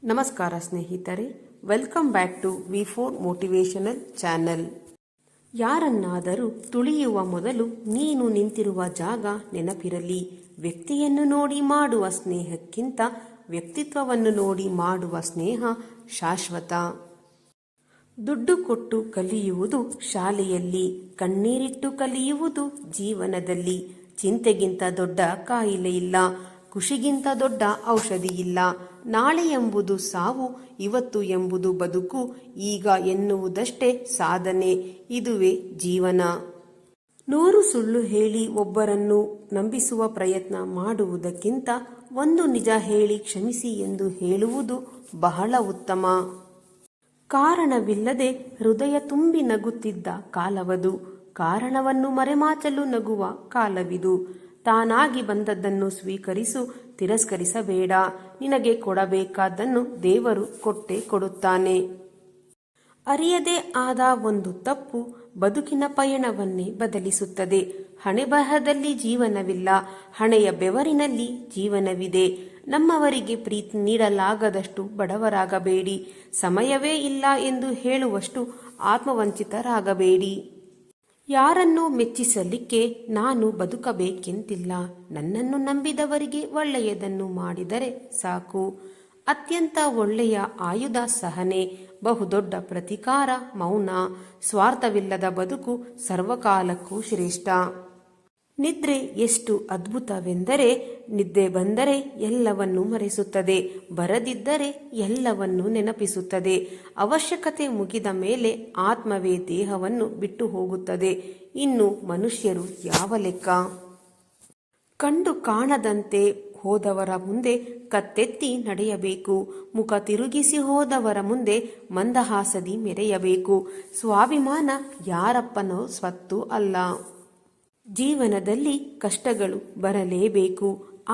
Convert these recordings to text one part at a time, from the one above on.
ನಮಸ್ಕಾರ ಸ್ನೇಹಿತರೆ, welcome back to V4 motivational channel. ಯಾರನ್ನಾದರೂ ತುಳಿಯುವ ಮೊದಲು ನೀನು ನಿಂತಿರುವ ಜಾಗ ನೆನಪಿರಲಿ. ವ್ಯಕ್ತಿಯನ್ನು ನೋಡಿ ಮಾಡುವ ಸ್ನೇಹಕ್ಕಿಂತ ವ್ಯಕ್ತಿತ್ವವನ್ನು ನೋಡಿ ಮಾಡುವ ಸ್ನೇಹ ಶಾಶ್ವತ. ದುಡ್ಡು ಕೊಟ್ಟು ಕಲಿಯುವುದು ಶಾಲೆಯಲ್ಲಿ, ಕಣ್ಣೀರಿಟ್ಟು ಕಲಿಯುವುದು ಜೀವನದಲ್ಲಿ. ಚಿಂತೆಗಿಂತ ದೊಡ್ಡ ಕಾಯಿಲೆ ಇಲ್ಲ, ಖುಷಿಗಿಂತ ದೊಡ್ಡ ಔಷಧಿ ಇಲ್ಲ. ನಾಳೆ ಎಂಬುದು ಸಾವು, ಇವತ್ತು ಎಂಬುದು ಬದುಕು, ಈಗ ಎನ್ನುವುದಷ್ಟೇ ಸಾಧನೆ. ಇದುವೇ ಜೀವನ. 100 ಸುಳ್ಳು ಹೇಳಿ ಒಬ್ಬರನ್ನು ನಂಬಿಸುವ ಪ್ರಯತ್ನ ಮಾಡುವುದಕ್ಕಿಂತ ಒಂದು ನಿಜ ಹೇಳಿ ಕ್ಷಮಿಸಿ ಎಂದು ಹೇಳುವುದು ಬಹಳ ಉತ್ತಮ. ಕಾರಣವಿಲ್ಲದೆ ಹೃದಯ ತುಂಬಿ ನಗುತ್ತಿದ್ದ ಕಾಲವದು, ಕಾರಣವನ್ನು ಮರೆಮಾಚಲು ನಗುವ ಕಾಲವಿದು. ತಾನಾಗಿ ಬಂದದ್ದನ್ನು ಸ್ವೀಕರಿಸು, ತಿರಸ್ಕರಿಸಬೇಡ. ನಿನಗೆ ಕೊಡಬೇಕಾದ್ದನ್ನು ದೇವರು ಕೊಟ್ಟೇ ಕೊಡುತ್ತಾನೆ. ಅರಿಯದೇ ಆದ ಒಂದು ತಪ್ಪು ಬದುಕಿನ ಪಯಣವನ್ನೇ ಬದಲಿಸುತ್ತದೆ. ಹಣೆಬರಹದಲ್ಲಿ ಜೀವನವಿಲ್ಲ, ಹಣೆಯ ಬೆವರಿನಲ್ಲಿ ಜೀವನವಿದೆ. ನಮ್ಮವರಿಗೆ ಪ್ರೀತಿ ನೀಡಲಾಗದಷ್ಟು ಬಡವರಾಗಬೇಡಿ. ಸಮಯವೇ ಇಲ್ಲ ಎಂದು ಹೇಳುವಷ್ಟು ಆತ್ಮವಂಚಿತರಾಗಬೇಡಿ. ಯಾರನ್ನೂ ಮೆಚ್ಚಿಸಲಿಕ್ಕೆ ನಾನು ಬದುಕಬೇಕೆಂತಿಲ್ಲ. ನನ್ನನ್ನು ನಂಬಿದವರಿಗೆ ಒಳ್ಳೆಯದನ್ನು ಮಾಡಿದರೆ ಸಾಕು. ಅತ್ಯಂತ ಒಳ್ಳೆಯ ಆಯುಧ ಸಹನೆ, ಬಹುದೊಡ್ಡ ಪ್ರತಿಕಾರ ಮೌನ. ಸ್ವಾರ್ಥವಿಲ್ಲದ ಬದುಕು ಸರ್ವಕಾಲಕ್ಕೂ ಶ್ರೇಷ್ಠ. ನಿದ್ರೆ ಎಷ್ಟು ಅದ್ಭುತವೆಂದರೆ, ನಿದ್ದೆ ಬಂದರೆ ಎಲ್ಲವನ್ನೂ ಮರೆಸುತ್ತದೆ, ಬರದಿದ್ದರೆ ಎಲ್ಲವನ್ನೂ ನೆನಪಿಸುತ್ತದೆ. ಅವಶ್ಯಕತೆ ಮುಗಿದ ಮೇಲೆ ಆತ್ಮವೇ ದೇಹವನ್ನು ಬಿಟ್ಟು ಹೋಗುತ್ತದೆ. ಇನ್ನು ಮನುಷ್ಯರು ಯಾವ ಲೆಕ್ಕ? ಕಂಡು ಕಾಣದಂತೆ ಹೋದವರ ಮುಂದೆ ಕತ್ತೆತ್ತಿ ನಡೆಯಬೇಕು. ಮುಖ ತಿರುಗಿಸಿ ಹೋದವರ ಮುಂದೆ ಮಂದಹಾಸದಿ ಮೆರೆಯಬೇಕು. ಸ್ವಾಭಿಮಾನ ಯಾರಪ್ಪನೋ ಸ್ವತ್ತು ಅಲ್ಲ. ಜೀವನದಲ್ಲಿ ಕಷ್ಟಗಳು ಬರಲೇಬೇಕು.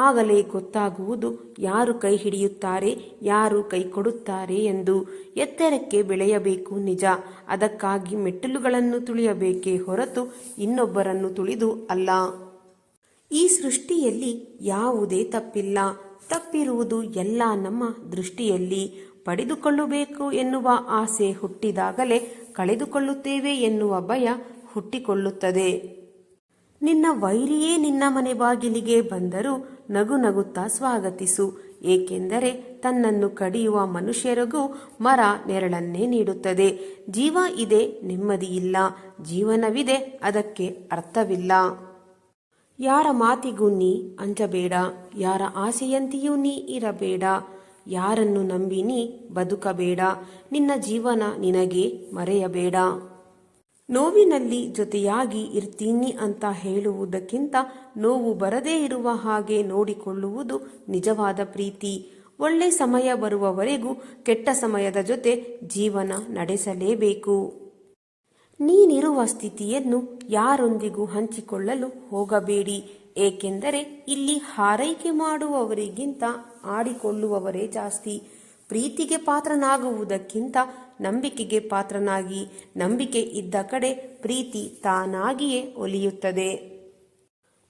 ಆಗಲೇ ಗೊತ್ತಾಗುವುದು ಯಾರು ಕೈ ಹಿಡಿಯುತ್ತಾರೆ, ಯಾರು ಕೈ ಕೊಡುತ್ತಾರೆ ಎಂದು. ಎತ್ತರಕ್ಕೆ ಬೆಳೆಯಬೇಕು ನಿಜ, ಅದಕ್ಕಾಗಿ ಮೆಟ್ಟಿಲುಗಳನ್ನು ತುಳಿಯಬೇಕೇ ಹೊರತು ಇನ್ನೊಬ್ಬರನ್ನು ತುಳಿದು ಅಲ್ಲ. ಈ ಸೃಷ್ಟಿಯಲ್ಲಿ ಯಾವುದೇ ತಪ್ಪಿಲ್ಲ, ತಪ್ಪಿರುವುದು ಎಲ್ಲ ನಮ್ಮ ದೃಷ್ಟಿಯಲ್ಲಿ. ಪಡೆದುಕೊಳ್ಳಬೇಕು ಎನ್ನುವ ಆಸೆ ಹುಟ್ಟಿದಾಗಲೇ ಕಳೆದುಕೊಳ್ಳುತ್ತೇವೆ ಎನ್ನುವ ಭಯ ಹುಟ್ಟಿಕೊಳ್ಳುತ್ತದೆ. ನಿನ್ನ ವೈರಿಯೇ ನಿನ್ನ ಮನೆ ಬಾಗಿಲಿಗೆ ಬಂದರೂ ನಗು ನಗುತ್ತಾ ಸ್ವಾಗತಿಸು. ಏಕೆಂದರೆ ತನ್ನನ್ನು ಕಡಿಯುವ ಮನುಷ್ಯರಿಗೂ ಮರ ನೆರಳನ್ನೇ ನೀಡುತ್ತದೆ. ಜೀವ ಇದೆ, ನೆಮ್ಮದಿಯಿಲ್ಲ. ಜೀವನವಿದೆ, ಅದಕ್ಕೆ ಅರ್ಥವಿಲ್ಲ. ಯಾರ ಮಾತಿಗೂ ನೀ ಅಂಜಬೇಡ, ಯಾರ ಆಸೆಯಂತೆಯೂ ನೀ ಇರಬೇಡ. ಯಾರನ್ನು ನಂಬಿ ನೀ ಬದುಕಬೇಡ, ನಿನ್ನ ಜೀವನ ನಿನಗೆ ಮರೆಯಬೇಡ. ನೋವಿನಲ್ಲಿ ಜೊತೆಯಾಗಿ ಇರ್ತೀನಿ ಅಂತ ಹೇಳುವುದಕ್ಕಿಂತ ನೋವು ಬರದೇ ಇರುವ ಹಾಗೆ ನೋಡಿಕೊಳ್ಳುವುದು ನಿಜವಾದ ಪ್ರೀತಿ. ಒಳ್ಳೆ ಸಮಯ ಬರುವವರೆಗೂ ಕೆಟ್ಟ ಸಮಯದ ಜೊತೆ ಜೀವನ ನಡೆಸಲೇಬೇಕು. ನೀನಿರುವ ಸ್ಥಿತಿಯನ್ನು ಯಾರೊಂದಿಗೂ ಹಂಚಿಕೊಳ್ಳಲು ಹೋಗಬೇಡಿ. ಏಕೆಂದರೆ ಇಲ್ಲಿ ಹಾರೈಕೆ ಮಾಡುವವರಿಗಿಂತ ಆಡಿಕೊಳ್ಳುವವರೇ ಜಾಸ್ತಿ. ಪ್ರೀತಿಗೆ ಪಾತ್ರನಾಗುವುದಕ್ಕಿಂತ ನಂಬಿಕೆಗೆ ಪಾತ್ರನಾಗಿ. ನಂಬಿಕೆ ಇದ್ದ ಕಡೆ ಪ್ರೀತಿ ತಾನಾಗಿಯೇ ಒಲಿಯುತ್ತದೆ.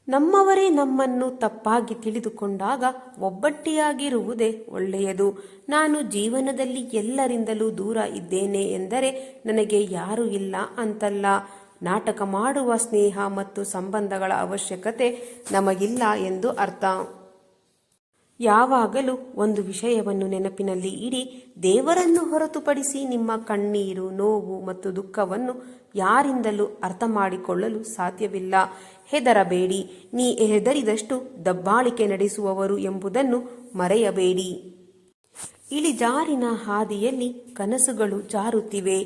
ನಮ್ಮವರೇ ನಮ್ಮನ್ನು ತಪ್ಪಾಗಿ ತಿಳಿದುಕೊಂಡಾಗ ಒಬ್ಬಟ್ಟಿಯಾಗಿರುವುದೇ ಒಳ್ಳೆಯದು. ನಾನು ಜೀವನದಲ್ಲಿ ಎಲ್ಲರಿಂದಲೂ ದೂರ ಇದ್ದೇನೆ ಎಂದರೆ ನನಗೆ ಯಾರೂ ಇಲ್ಲ ಅಂತಲ್ಲ. ನಾಟಕ ಮಾಡುವ ಸ್ನೇಹ ಮತ್ತು ಸಂಬಂಧಗಳ ಅವಶ್ಯಕತೆ ನಮಗಿಲ್ಲ ಎಂದು ಅರ್ಥ. ಯಾವಾಗಲೂ ಒಂದು ವಿಷಯವನ್ನು ನೆನಪಿನಲ್ಲಿ ಇಡಿ. ದೇವರನ್ನು ಹೊರತುಪಡಿಸಿ ನಿಮ್ಮ ಕಣ್ಣೀರು, ನೋವು ಮತ್ತು ದುಃಖವನ್ನು ಯಾರಿಂದಲೂ ಅರ್ಥ ಮಾಡಿಕೊಳ್ಳಲು ಸಾಧ್ಯವಿಲ್ಲ. ಹೆದರಬೇಡಿ. ನೀ ಹೆದರಿದಷ್ಟು ದಬ್ಬಾಳಿಕೆ ನಡೆಸುವವರು ಎಂಬುದನ್ನು ಮರೆಯಬೇಡಿ. ಇಳಿಜಾರಿನ ಹಾದಿಯಲ್ಲಿ ಕನಸುಗಳು ಜಾರುತ್ತಿವೆ.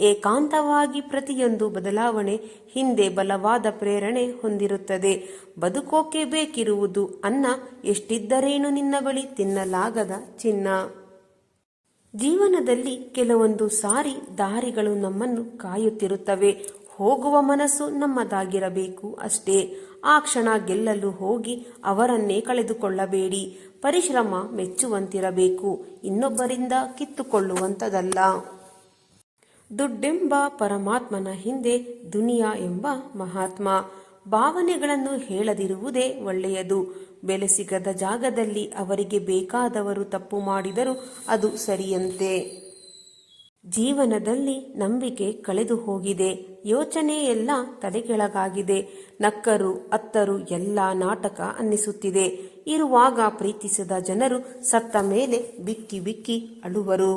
ಏಕಾಂತವಾಗಿ ಪ್ರತಿಯೊಂದು ಬದಲಾವಣೆ ಹಿಂದೆ ಬಲವಾದ ಪ್ರೇರಣೆ ಹೊಂದಿರುತ್ತದೆ. ಬದುಕೋಕೆ ಬೇಕಿರುವುದು ಅನ್ನ, ಎಷ್ಟಿದ್ದರೇನು ನಿನ್ನ ಬಳಿ ತಿನ್ನಲಾಗದ ಚಿನ್ನ. ಜೀವನದಲ್ಲಿ ಕೆಲವೊಂದು ಸಾರಿ ದಾರಿಗಳು ನಮ್ಮನ್ನು ಕಾಯುತ್ತಿರುತ್ತವೆ. ಹೋಗುವ ಮನಸ್ಸು ನಮ್ಮದಾಗಿರಬೇಕು ಅಷ್ಟೇ. ಆ ಕ್ಷಣ ಗೆಲ್ಲಲು ಹೋಗಿ ಅವರನ್ನೇ ಕಳೆದುಕೊಳ್ಳಬೇಡಿ. ಪರಿಶ್ರಮ ಮೆಚ್ಚುವಂತಿರಬೇಕು, ಇನ್ನೊಬ್ಬರಿಂದ ಕಿತ್ತುಕೊಳ್ಳುವಂಥದ್ದಲ್ಲ. ದುಡ್ಡೆಂಬ ಪರಮಾತ್ಮನ ಹಿಂದೆ ದುನಿಯಾ ಎಂಬ ಮಹಾತ್ಮ. ಭಾವನೆಗಳನ್ನು ಹೇಳದಿರುವುದೇ ಒಳ್ಳೆಯದು. ಬೆಲೆ ಸಿಗದ ಜಾಗದಲ್ಲಿ ಅವರಿಗೆ ಬೇಕಾದವರು ತಪ್ಪು ಮಾಡಿದರೂ ಅದು ಸರಿಯಂತೆ. ಜೀವನದಲ್ಲಿ ನಂಬಿಕೆ ಕಳೆದು ಹೋಗಿದೆ. ಯೋಚನೆ ಎಲ್ಲ ತಲೆಕೆಳಗಾಗಿದೆ. ನಕ್ಕರು ಅತ್ತರು ಎಲ್ಲ ನಾಟಕ ಅನ್ನಿಸುತ್ತಿದೆ. ಇರುವಾಗ ಪ್ರೀತಿಸಿದ ಜನರು ಸತ್ತ ಮೇಲೆ ಬಿಕ್ಕಿ ಬಿಕ್ಕಿ ಅಳುವರು.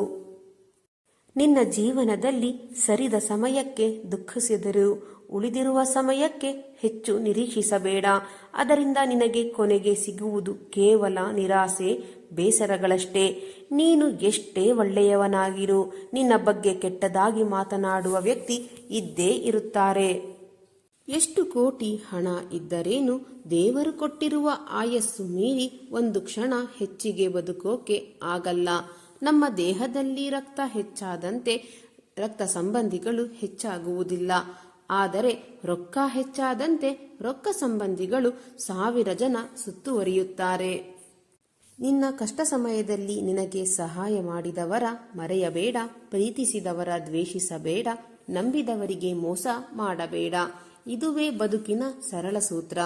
ನಿನ್ನ ಜೀವನದಲ್ಲಿ ಸರಿದ ಸಮಯಕ್ಕೆ ದುಃಖಿಸಿದರು. ಉಳಿದಿರುವ ಸಮಯಕ್ಕೆ ಹೆಚ್ಚು ನಿರೀಕ್ಷಿಸಬೇಡ. ಅದರಿಂದ ನಿನಗೆ ಕೊನೆಗೆ ಸಿಗುವುದು ಕೇವಲ ನಿರಾಸೆ, ಬೇಸರಗಳಷ್ಟೇ. ನೀನು ಎಷ್ಟೇ ಒಳ್ಳೆಯವನಾಗಿರು, ನಿನ್ನ ಬಗ್ಗೆ ಕೆಟ್ಟದಾಗಿ ಮಾತನಾಡುವ ವ್ಯಕ್ತಿ ಇದ್ದೇ ಇರುತ್ತಾರೆ. ಎಷ್ಟು ಕೋಟಿ ಹಣ ಇದ್ದರೇನು, ದೇವರು ಕೊಟ್ಟಿರುವ ಆಯಸ್ಸು ಮೀರಿ ಒಂದು ಕ್ಷಣ ಹೆಚ್ಚಿಗೆ ಬದುಕೋಕೆ ಆಗಲ್ಲ. ನಮ್ಮ ದೇಹದಲ್ಲಿ ರಕ್ತ ಹೆಚ್ಚಾದಂತೆ ರಕ್ತ ಸಂಬಂಧಿಗಳು ಹೆಚ್ಚಾಗುವುದಿಲ್ಲ. ಆದರೆ ರೊಕ್ಕ ಹೆಚ್ಚಾದಂತೆ ರೊಕ್ಕ ಸಂಬಂಧಿಗಳು 1000 ಜನ ಸುತ್ತುವರಿಯುತ್ತಾರೆ. ನಿನ್ನ ಕಷ್ಟ ಸಮಯದಲ್ಲಿ ನಿನಗೆ ಸಹಾಯ ಮಾಡಿದವರ ಮರೆಯಬೇಡ. ಪ್ರೀತಿಸಿದವರ ದ್ವೇಷಿಸಬೇಡ. ನಂಬಿದವರಿಗೆ ಮೋಸ ಮಾಡಬೇಡ. ಇದುವೇ ಬದುಕಿನ ಸರಳ ಸೂತ್ರ.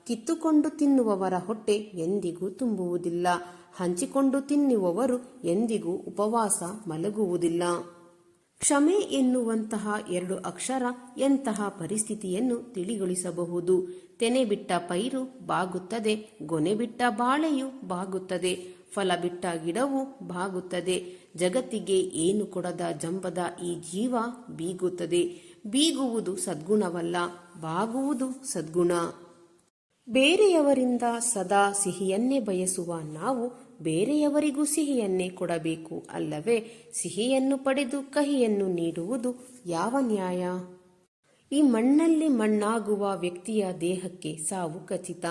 ಕಿತ್ತುಕೊಂಡು ತಿನ್ನುವವರ ಹೊಟ್ಟೆ ಎಂದಿಗೂ ತುಂಬುವುದಿಲ್ಲ. ಹಂಚಿಕೊಂಡು ತಿನ್ನುವವರು ಎಂದಿಗೂ ಉಪವಾಸ ಮಲಗುವುದಿಲ್ಲ. ಕ್ಷಮೆ ಎನ್ನುವಂತಹ 2 ಅಕ್ಷರ ಎಂತಹ ಪರಿಸ್ಥಿತಿಯನ್ನು ತಿಳಿಗೊಳಿಸಬಹುದು. ತೆನೆ ಬಿಟ್ಟ ಪೈರು ಬಾಗುತ್ತದೆ, ಗೊನೆ ಬಿಟ್ಟ ಬಾಳೆಯು ಬಾಗುತ್ತದೆ, ಫಲ ಬಿಟ್ಟ ಗಿಡವು ಬಾಗುತ್ತದೆ. ಜಗತ್ತಿಗೆ ಏನು ಕೊಡದ ಜಂಬದ ಈ ಜೀವ ಬೀಗುತ್ತದೆ. ಬೀಗುವುದು ಸದ್ಗುಣವಲ್ಲ, ಬಾಗುವುದು ಸದ್ಗುಣ. ಬೇರೆಯವರಿಂದ ಸದಾ ಸಿಹಿಯನ್ನೇ ಬಯಸುವ ನಾವು ಬೇರೆಯವರಿಗೂ ಸಿಹಿಯನ್ನೇ ಕೊಡಬೇಕು ಅಲ್ಲವೇ? ಸಿಹಿಯನ್ನು ಪಡೆದು ಕಹಿಯನ್ನು ನೀಡುವುದು ಯಾವ ನ್ಯಾಯ? ಈ ಮಣ್ಣಲ್ಲಿ ಮಣ್ಣಾಗುವ ವ್ಯಕ್ತಿಯ ದೇಹಕ್ಕೆ ಸಾವು ಖಚಿತ.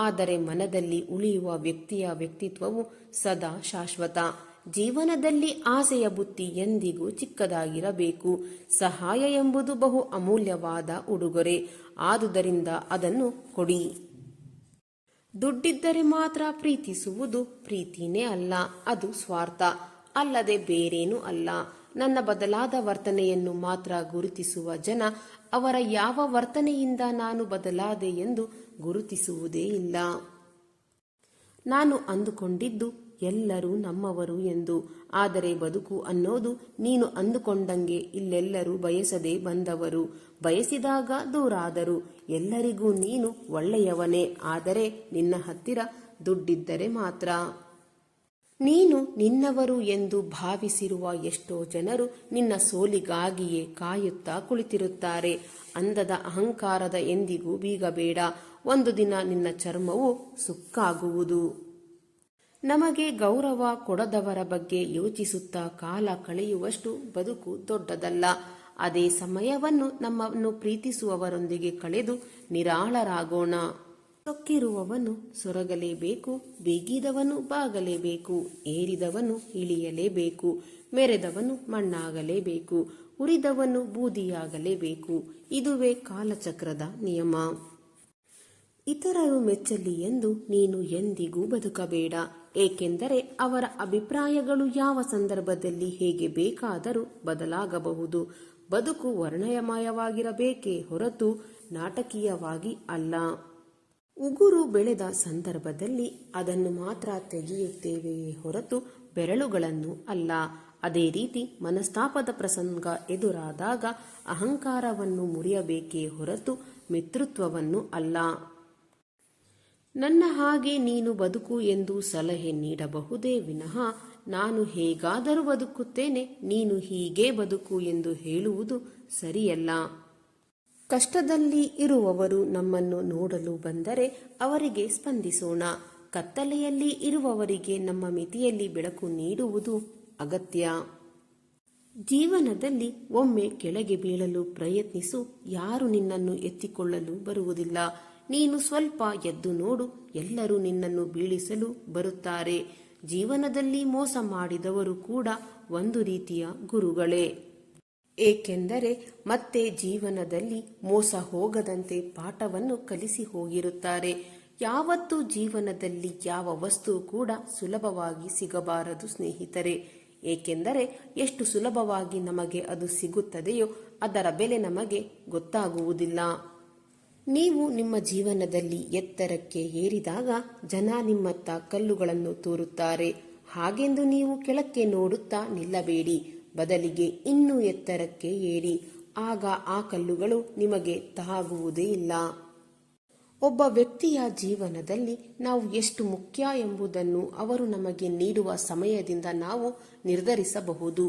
ಆದರೆ ಮನದಲ್ಲಿ ಉಳಿಯುವ ವ್ಯಕ್ತಿಯ ವ್ಯಕ್ತಿತ್ವವು ಸದಾ ಶಾಶ್ವತ. ಜೀವನದಲ್ಲಿ ಆಸೆಯ ಬುತ್ತಿ ಎಂದಿಗೂ ಚಿಕ್ಕದಾಗಿರಬೇಕು. ಸಹಾಯ ಎಂಬುದು ಬಹು ಅಮೂಲ್ಯವಾದ ಉಡುಗೊರೆ. ಆದುದರಿಂದ ಅದನ್ನು ಕೊಡಿ. ದುಡ್ಡಿದ್ದರೆ ಮಾತ್ರ ಪ್ರೀತಿಸುವುದು ಪ್ರೀತಿನೇ ಅಲ್ಲ, ಅದು ಸ್ವಾರ್ಥ ಅಲ್ಲದೆ ಬೇರೇನೂ ಅಲ್ಲ. ನನ್ನ ಬದಲಾದ ವರ್ತನೆಯನ್ನು ಮಾತ್ರ ಗುರುತಿಸುವ ಜನ ಅವರ ಯಾವ ವರ್ತನೆಯಿಂದ ನಾನು ಬದಲಾದೆ ಎಂದು ಗುರುತಿಸುವುದೇ ಇಲ್ಲ. ನಾನು ಅಂದುಕೊಂಡಿದ್ದು ಎಲ್ಲರೂ ನಮ್ಮವರು ಎಂದು. ಆದರೆ ಬದುಕು ಅನ್ನೋದು ನೀನು ಅಂದುಕೊಂಡಂಗೆ ಇಲ್ಲೆಲ್ಲರೂ ಬಯಸದೆ ಬಂದವರು. ಬಯಸಿದಾಗ ದೂರಾದರು. ಎಲ್ಲರಿಗೂ ನೀನು ಒಳ್ಳೆಯವನೇ, ಆದರೆ ನಿನ್ನ ಹತ್ತಿರ ದುಡ್ಡಿದ್ದರೆ ಮಾತ್ರ. ನೀನು ನಿನ್ನವರು ಎಂದು ಭಾವಿಸಿರುವ ಎಷ್ಟೋ ಜನರು ನಿನ್ನ ಸೋಲಿಗಾಗಿಯೇ ಕಾಯುತ್ತಾ ಕುಳಿತಿರುತ್ತಾರೆ. ಅಂದದ ಅಹಂಕಾರದ ಎಂದಿಗೂ ಬೀಗಬೇಡ. ಒಂದು ದಿನ ನಿನ್ನ ಚರ್ಮವು ಸುಕ್ಕಾಗುವುದು. ನಮಗೆ ಗೌರವ ಕೊಡದವರ ಬಗ್ಗೆ ಯೋಚಿಸುತ್ತಾ ಕಾಲ ಕಳೆಯುವಷ್ಟು ಬದುಕು ದೊಡ್ಡದಲ್ಲ. ಅದೇ ಸಮಯವನ್ನು ನಮ್ಮನ್ನು ಪ್ರೀತಿಸುವವರೊಂದಿಗೆ ಕಳೆದು ನಿರಾಳರಾಗೋಣ. ಸೊಕ್ಕಿರುವವನು ಸೊರಗಲೇಬೇಕು, ಬೀಗಿದವನು ಬಾಗಲೇಬೇಕು, ಏರಿದವನು ಇಳಿಯಲೇಬೇಕು, ಮೆರೆದವನು ಮಣ್ಣಾಗಲೇಬೇಕು, ಉರಿದವನು ಬೂದಿಯಾಗಲೇಬೇಕು. ಇದುವೇ ಕಾಲಚಕ್ರದ ನಿಯಮ. ಇತರರು ಮೆಚ್ಚಲಿ ಎಂದು ನೀನು ಎಂದಿಗೂ ಬದುಕಬೇಡ. ಏಕೆಂದರೆ ಅವರ ಅಭಿಪ್ರಾಯಗಳು ಯಾವ ಸಂದರ್ಭದಲ್ಲಿ ಹೇಗೆ ಬೇಕಾದರೂ ಬದಲಾಗಬಹುದು. ಬದುಕು ವರ್ಣಮಯವಾಗಿರಬೇಕೇ ಹೊರತು ನಾಟಕೀಯವಾಗಿ ಅಲ್ಲ. ಉಗುರು ಬೆಳೆದ ಸಂದರ್ಭದಲ್ಲಿ ಅದನ್ನು ಮಾತ್ರ ತೆಗೆಯುತ್ತೇವೆಯೇ ಹೊರತು ಬೆರಳುಗಳನ್ನು ಅಲ್ಲ. ಅದೇ ರೀತಿ ಮನಸ್ತಾಪದ ಪ್ರಸಂಗ ಎದುರಾದಾಗ ಅಹಂಕಾರವನ್ನು ಮುರಿಯಬೇಕೇ ಹೊರತು ಮಿತ್ರತ್ವವನ್ನು ಅಲ್ಲ. ನನ್ನ ಹಾಗೆ ನೀನು ಬದುಕು ಎಂದು ಸಲಹೆ ನೀಡಬಹುದೇ ವಿನಃ ನಾನು ಹೇಗಾದರೂ ಬದುಕುತ್ತೇನೆ, ನೀನು ಹೀಗೇ ಬದುಕು ಎಂದು ಹೇಳುವುದು ಸರಿಯಲ್ಲ. ಕಷ್ಟದಲ್ಲಿ ಇರುವವರು ನಮ್ಮನ್ನು ನೋಡಲು ಬಂದರೆ ಅವರಿಗೆ ಸ್ಪಂದಿಸೋಣ. ಕತ್ತಲೆಯಲ್ಲಿ ಇರುವವರಿಗೆ ನಮ್ಮ ಮಿತಿಯಲ್ಲಿ ಬೆಳಕು ನೀಡುವುದು ಅಗತ್ಯ. ಜೀವನದಲ್ಲಿ ಒಮ್ಮೆ ಕೆಳಗೆ ಬೀಳಲು ಪ್ರಯತ್ನಿಸು. ಯಾರು ನಿನ್ನನ್ನು ಎತ್ತಿಕೊಳ್ಳಲು ಬರುವುದಿಲ್ಲ. ನೀನು ಸ್ವಲ್ಪ ಎದ್ದು ನೋಡು, ಎಲ್ಲರೂ ನಿನ್ನನ್ನು ಬೀಳಿಸಲು ಬರುತ್ತಾರೆ. ಜೀವನದಲ್ಲಿ ಮೋಸ ಮಾಡಿದವರು ಕೂಡ ಒಂದು ರೀತಿಯ ಗುರುಗಳೇ. ಏಕೆಂದರೆ ಮತ್ತೆ ಜೀವನದಲ್ಲಿ ಮೋಸ ಹೋಗದಂತೆ ಪಾಠವನ್ನು ಕಲಿಸಿ ಹೋಗಿರುತ್ತಾರೆ. ಯಾವತ್ತೂ ಜೀವನದಲ್ಲಿ ಯಾವ ವಸ್ತು ಕೂಡ ಸುಲಭವಾಗಿ ಸಿಗಬಾರದು ಸ್ನೇಹಿತರೆ. ಏಕೆಂದರೆ ಎಷ್ಟು ಸುಲಭವಾಗಿ ನಮಗೆ ಅದು ಸಿಗುತ್ತದೆಯೋ ಅದರ ಬೆಲೆ ನಮಗೆ ಗೊತ್ತಾಗುವುದಿಲ್ಲ. ನೀವು ನಿಮ್ಮ ಜೀವನದಲ್ಲಿ ಎತ್ತರಕ್ಕೆ ಏರಿದಾಗ ಜನ ನಿಮ್ಮತ್ತ ಕಲ್ಲುಗಳನ್ನು ತೂರುತ್ತಾರೆ. ಹಾಗೆಂದು ನೀವು ಕೆಳಕ್ಕೆ ನೋಡುತ್ತಾ ನಿಲ್ಲಬೇಡಿ. ಬದಲಿಗೆ ಇನ್ನೂ ಎತ್ತರಕ್ಕೆ ಏರಿ. ಆಗ ಆ ಕಲ್ಲುಗಳು ನಿಮಗೆ ತಾಗುವುದೇ ಇಲ್ಲ. ಒಬ್ಬ ವ್ಯಕ್ತಿಯ ಜೀವನದಲ್ಲಿ ನಾವು ಎಷ್ಟು ಮುಖ್ಯ ಎಂಬುದನ್ನು ಅವರು ನಮಗೆ ನೀಡುವ ಸಮಯದಿಂದ ನಾವು ನಿರ್ಧರಿಸಬಹುದು.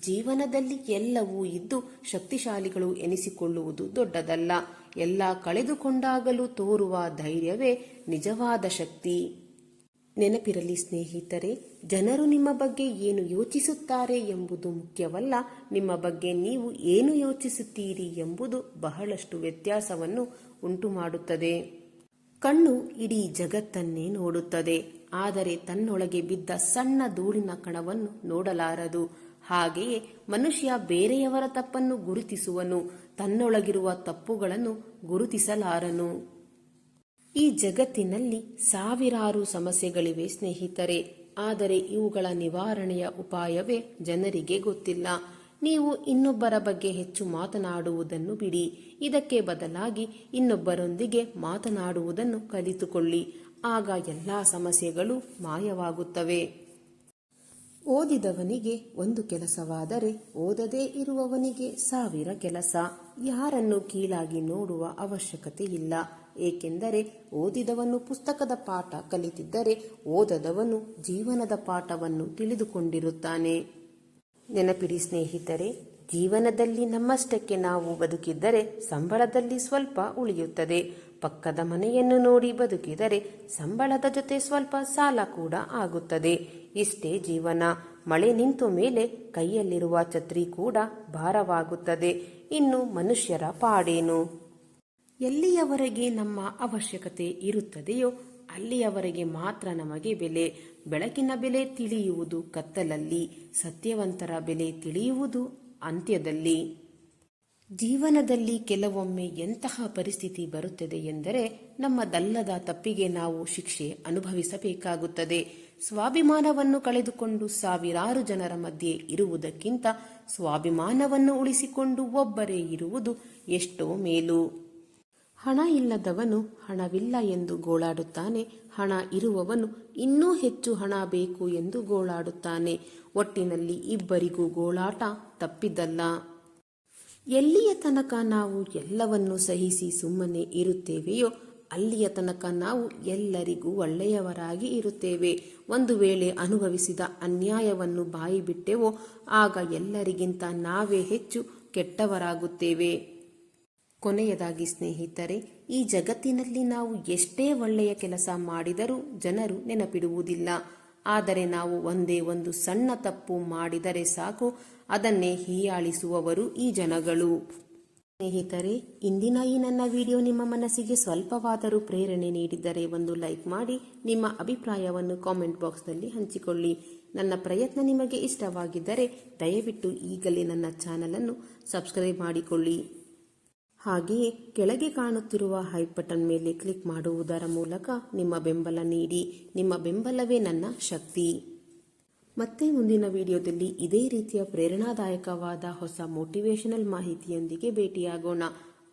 ಜೀವನದಲ್ಲಿ ಎಲ್ಲವೂ ಇದ್ದು ಶಕ್ತಿಶಾಲಿಗಳು ಎನಿಸಿಕೊಳ್ಳುವುದು ದೊಡ್ಡದಲ್ಲ. ಎಲ್ಲ ಕಳೆದುಕೊಂಡಾಗಲೂ ತೋರುವ ಧೈರ್ಯವೇ ನಿಜವಾದ ಶಕ್ತಿ. ನೆನಪಿರಲಿ ಸ್ನೇಹಿತರೆ, ಜನರು ನಿಮ್ಮ ಬಗ್ಗೆ ಏನು ಯೋಚಿಸುತ್ತಾರೆ ಎಂಬುದು ಮುಖ್ಯವಲ್ಲ, ನಿಮ್ಮ ಬಗ್ಗೆ ನೀವು ಏನು ಯೋಚಿಸುತ್ತೀರಿ ಎಂಬುದು ಬಹಳಷ್ಟು ವ್ಯತ್ಯಾಸವನ್ನು ಉಂಟುಮಾಡುತ್ತದೆ. ಕಣ್ಣು ಇಡೀ ಜಗತ್ತನ್ನೇ ನೋಡುತ್ತದೆ, ಆದರೆ ತನ್ನೊಳಗೆ ಬಿದ್ದ ಸಣ್ಣ ಧೂಳಿನ ಕಣವನ್ನು ನೋಡಲಾರದು. ಹಾಗೆಯೇ ಮನುಷ್ಯ ಬೇರೆಯವರ ತಪ್ಪನ್ನು ಗುರುತಿಸುವನು, ತನ್ನೊಳಗಿರುವ ತಪ್ಪುಗಳನ್ನು ಗುರುತಿಸಲಾರನು. ಈ ಜಗತ್ತಿನಲ್ಲಿ ಸಾವಿರಾರು ಸಮಸ್ಯೆಗಳಿವೆ ಸ್ನೇಹಿತರೆ, ಆದರೆ ಇವುಗಳ ನಿವಾರಣೆಯ ಉಪಾಯವೇ ಜನರಿಗೆ ಗೊತ್ತಿಲ್ಲ. ನೀವು ಇನ್ನೊಬ್ಬರ ಬಗ್ಗೆ ಹೆಚ್ಚು ಮಾತನಾಡುವುದನ್ನು ಬಿಡಿ. ಇದಕ್ಕೆ ಬದಲಾಗಿ ಇನ್ನೊಬ್ಬರೊಂದಿಗೆ ಮಾತನಾಡುವುದನ್ನು ಕಲಿತುಕೊಳ್ಳಿ. ಆಗ ಎಲ್ಲ ಸಮಸ್ಯೆಗಳು ಮಾಯವಾಗುತ್ತವೆ. ಓದಿದವನಿಗೆ ಒಂದು ಕೆಲಸವಾದರೆ ಓದದೇ ಇರುವವನಿಗೆ 1000 ಕೆಲಸ. ಯಾರನ್ನು ಕೀಳಾಗಿ ನೋಡುವ ಅವಶ್ಯಕತೆ ಇಲ್ಲ, ಏಕೆಂದರೆ ಓದಿದವನು ಪುಸ್ತಕದ ಪಾಠ ಕಲಿತಿದ್ದರೆ ಓದದವನು ಜೀವನದ ಪಾಠವನ್ನು ತಿಳಿದುಕೊಂಡಿರುತ್ತಾನೆ. ನೆನಪಿಡಿ ಸ್ನೇಹಿತರೆ, ಜೀವನದಲ್ಲಿ ನಮ್ಮಷ್ಟಕ್ಕೆ ನಾವು ಬದುಕಿದ್ದರೆ ಸಂಬಳದಲ್ಲಿ ಸ್ವಲ್ಪ ಉಳಿಯುತ್ತದೆ. ಪಕ್ಕದ ಮನೆಯನ್ನು ನೋಡಿ ಬದುಕಿದರೆ ಸಂಬಳದ ಜೊತೆ ಸ್ವಲ್ಪ ಸಾಲ ಕೂಡ ಆಗುತ್ತದೆ. ಇಷ್ಟೇ ಜೀವನ. ಮಳೆ ನಿಂತು ಮೇಲೆ ಕೈಯಲ್ಲಿರುವ ಛತ್ರಿ ಕೂಡ ಭಾರವಾಗುತ್ತದೆ. ಇನ್ನು ಮನುಷ್ಯರ ಪಾಡೇನು? ಎಲ್ಲಿಯವರೆಗೆ ನಮ್ಮ ಅವಶ್ಯಕತೆ ಇರುತ್ತದೆಯೋ ಅಲ್ಲಿಯವರೆಗೆ ಮಾತ್ರ ನಮಗೆ ಬೆಲೆ. ಬೆಳಕಿನ ಬೆಲೆ ತಿಳಿಯುವುದು ಕತ್ತಲಲ್ಲಿ, ಸತ್ಯವಂತರ ಬೆಲೆ ತಿಳಿಯುವುದು ಅಂತ್ಯದಲ್ಲಿ. ಜೀವನದಲ್ಲಿ ಕೆಲವೊಮ್ಮೆ ಎಂತಹ ಪರಿಸ್ಥಿತಿ ಬರುತ್ತದೆ ಎಂದರೆ ನಮ್ಮದಲ್ಲದ ತಪ್ಪಿಗೆ ನಾವು ಶಿಕ್ಷೆ ಅನುಭವಿಸಬೇಕಾಗುತ್ತದೆ. ಸ್ವಾಭಿಮಾನವನ್ನು ಕಳೆದುಕೊಂಡು ಸಾವಿರಾರು ಜನರ ಮಧ್ಯೆ ಇರುವುದಕ್ಕಿಂತ ಸ್ವಾಭಿಮಾನವನ್ನು ಉಳಿಸಿಕೊಂಡು ಒಬ್ಬರೇ ಇರುವುದು ಎಷ್ಟೋ ಮೇಲು. ಹಣ ಇಲ್ಲದವನು ಹಣವಿಲ್ಲ ಎಂದು ಗೋಳಾಡುತ್ತಾನೆ, ಹಣ ಇರುವವನು ಇನ್ನೂ ಹೆಚ್ಚು ಹಣ ಬೇಕು ಎಂದು ಗೋಳಾಡುತ್ತಾನೆ. ಒಟ್ಟಿನಲ್ಲಿ ಇಬ್ಬರಿಗೂ ಗೋಳಾಟ ತಪ್ಪಿದ್ದಲ್ಲ. ಎಲ್ಲಿಯ ತನಕ ನಾವು ಎಲ್ಲವನ್ನೂ ಸಹಿಸಿ ಸುಮ್ಮನೆ ಇರುತ್ತೇವೆಯೋ ಅಲ್ಲಿಯ ತನಕ ನಾವು ಎಲ್ಲರಿಗೂ ಒಳ್ಳೆಯವರಾಗಿ ಇರುತ್ತೇವೆ. ಒಂದು ವೇಳೆ ಅನುಭವಿಸಿದ ಅನ್ಯಾಯವನ್ನು ಬಾಯಿ ಬಿಟ್ಟೆವೋ ಆಗ ಎಲ್ಲರಿಗಿಂತ ನಾವೇ ಹೆಚ್ಚು ಕೆಟ್ಟವರಾಗುತ್ತೇವೆ. ಕೊನೆಯದಾಗಿ ಸ್ನೇಹಿತರೆ, ಈ ಜಗತ್ತಿನಲ್ಲಿ ನಾವು ಎಷ್ಟೇ ಒಳ್ಳೆಯ ಕೆಲಸ ಮಾಡಿದರೂ ಜನರು ನೆನಪಿಡುವುದಿಲ್ಲ. ಆದರೆ ನಾವು ಒಂದೇ ಒಂದು ಸಣ್ಣ ತಪ್ಪು ಮಾಡಿದರೆ ಸಾಕು, ಅದನ್ನೇ ಹೀಯಾಳಿಸುವವರು ಈ ಜನಗಳು. ಸ್ನೇಹಿತರೆ, ಇಂದಿನ ಈ ನನ್ನ ವಿಡಿಯೋ ನಿಮ್ಮ ಮನಸ್ಸಿಗೆ ಸ್ವಲ್ಪವಾದರೂ ಪ್ರೇರಣೆ ನೀಡಿದ್ದರೆ ಒಂದು ಲೈಕ್ ಮಾಡಿ, ನಿಮ್ಮ ಅಭಿಪ್ರಾಯವನ್ನು ಕಾಮೆಂಟ್ ಬಾಕ್ಸ್ನಲ್ಲಿ ಹಂಚಿಕೊಳ್ಳಿ. ನನ್ನ ಪ್ರಯತ್ನ ನಿಮಗೆ ಇಷ್ಟವಾಗಿದ್ದರೆ ದಯವಿಟ್ಟು ಈಗಲೇ ನನ್ನ ಚಾನಲನ್ನು ಸಬ್ಸ್ಕ್ರೈಬ್ ಮಾಡಿಕೊಳ್ಳಿ. ಹಾಗೆಯೇ ಕೆಳಗೆ ಕಾಣುತ್ತಿರುವ ಹೈಪ್ ಬಟನ್ ಮೇಲೆ ಕ್ಲಿಕ್ ಮಾಡುವುದರ ಮೂಲಕ ನಿಮ್ಮ ಬೆಂಬಲ ನೀಡಿ. ನಿಮ್ಮ ಬೆಂಬಲವೇ ನನ್ನ ಶಕ್ತಿ. ಮತ್ತೆ ಮುಂದಿನ ವಿಡಿಯೋದಲ್ಲಿ ಇದೇ ರೀತಿಯ ಪ್ರೇರಣಾದಾಯಕವಾದ ಹೊಸ ಮೋಟಿವೇಶನಲ್ ಮಾಹಿತಿಯೊಂದಿಗೆ ಭೇಟಿಯಾಗೋಣ.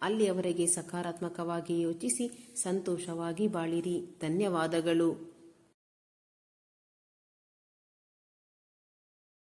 ಅಲ್ಲಿಯವರೆಗೆ ಸಕಾರಾತ್ಮಕವಾಗಿ ಯೋಚಿಸಿ ಸಂತೋಷವಾಗಿ ಬಾಳಿರಿ. ಧನ್ಯವಾದಗಳು.